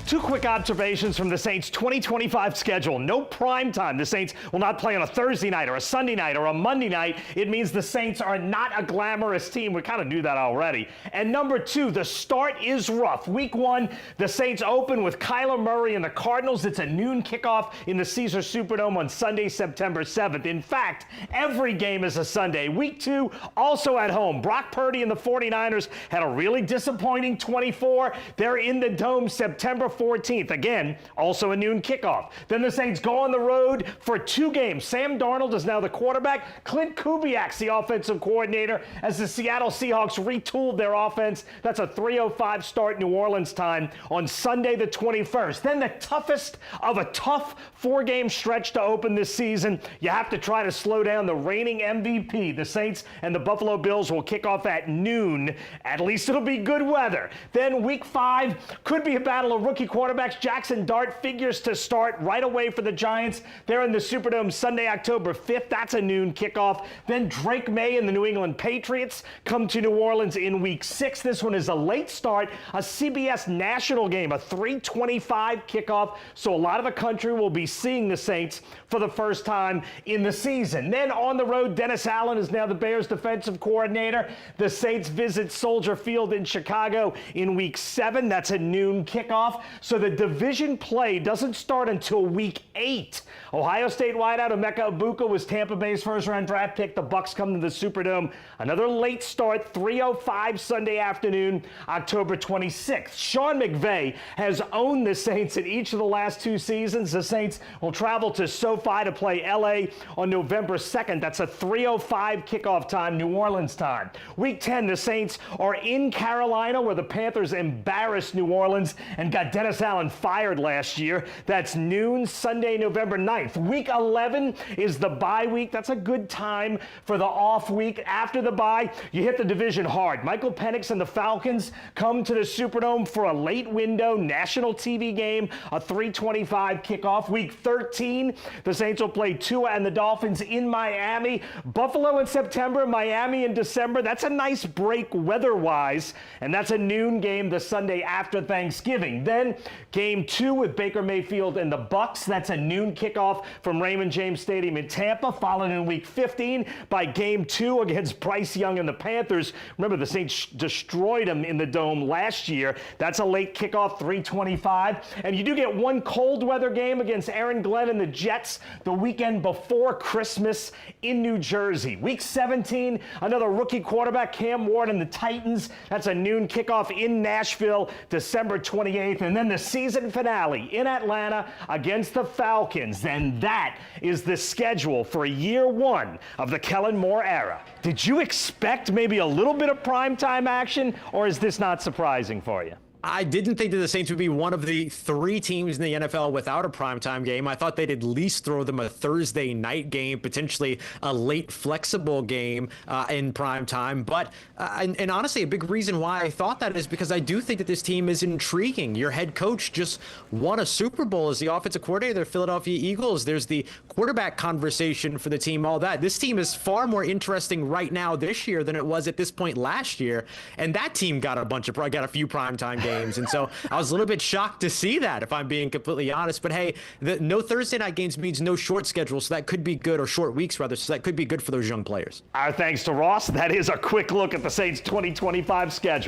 Two quick observations from the Saints' 2025 schedule. No prime time. The Saints will not play on a Thursday night or a Sunday night or a Monday night. It means the Saints are not a glamorous team. We kind of knew that already. And number two, the start is rough. Week one, the Saints open with Kyler Murray and the Cardinals. It's a noon kickoff in the Caesars Superdome on Sunday, September 7th. In fact, every game is a Sunday. Week two, also at home. Brock Purdy and the 49ers had a really disappointing 24. They're in the Dome September 14th. Again, also a noon kickoff. Then the Saints go on the road for two games. Sam Darnold is now the quarterback. Clint Kubiak's the offensive coordinator as the Seattle Seahawks retooled their offense. That's a 3:05 start New Orleans time on Sunday the 21st. Then the toughest of a tough four-game stretch to open this season. You have to try to slow down the reigning MVP. The Saints and the Buffalo Bills will kick off at noon. At least it'll be good weather. Then week five could be a battle of rookie quarterbacks. Jackson Dart figures to start right away for the Giants. They're in the Superdome Sunday, October 5th. That's a noon kickoff. Then Drake May and the New England Patriots come to New Orleans in week six. This one is a late start, a CBS national game, a 3:25 kickoff. So a lot of the country will be seeing the Saints for the first time in the season. Then on the road, Dennis Allen is now the Bears defensive coordinator. The Saints visit Soldier Field in Chicago in week seven. That's a noon kickoff. So the division play doesn't start until week 8. Ohio State wideout Emeka Egbuka was Tampa Bay's first-round draft pick. The Bucks come to the Superdome. Another late start, 3:05 Sunday afternoon, October 26th. Sean McVay has owned the Saints in each of the last two seasons. The Saints will travel to SoFi to play LA on November 2nd. That's a 3:05 kickoff time, New Orleans time. Week 10, the Saints are in Carolina, where the Panthers embarrassed New Orleans and got Dennis Allen fired last year. That's noon, Sunday, November 9th. Week 11 is the bye week. That's a good time for the off week. After the bye, you hit the division hard. Michael Penix and the Falcons come to the Superdome for a late window national TV game, a 3:25 kickoff. Week 13, the Saints will play Tua and the Dolphins in Miami. Buffalo in September, Miami in December. That's a nice break weather-wise, and that's a noon game the Sunday after Thanksgiving. Then game 2 with Baker Mayfield and the Bucks. That's a noon kickoff from Raymond James Stadium in Tampa, followed in week 15 by game 2 against Bryce Young and the Panthers. Remember, the Saints destroyed them in the Dome last year. That's a late kickoff, 3:25. And you do get one cold weather game against Aaron Glenn and the Jets the weekend before Christmas in New Jersey. Week 17, another rookie quarterback, Cam Ward and the Titans. That's a noon kickoff in Nashville, December 28th. And then the season finale in Atlanta against the Falcons. And that is the schedule for year one of the Kellen Moore era. Did you expect maybe a little bit of primetime action, or is this not surprising for you? I didn't think that the Saints would be one of the 3 teams in the NFL without a primetime game. I thought they'd at least throw them a Thursday night game, potentially a late flexible game in primetime. But, and honestly, a big reason why I thought that is because I do think that this team is intriguing. Your head coach just won a Super Bowl as the offensive coordinator of the Philadelphia Eagles. There's the quarterback conversation for the team, all that. This team is far more interesting right now this year than it was at this point last year. And that team got a few primetime games. And so I was a little bit shocked to see that, if I'm being completely honest. But hey, no Thursday night games means no short schedule, so that could be good, or short weeks rather, so that could be good for those young players. Our thanks to Ross. That is a quick look at the Saints' 2025 schedule.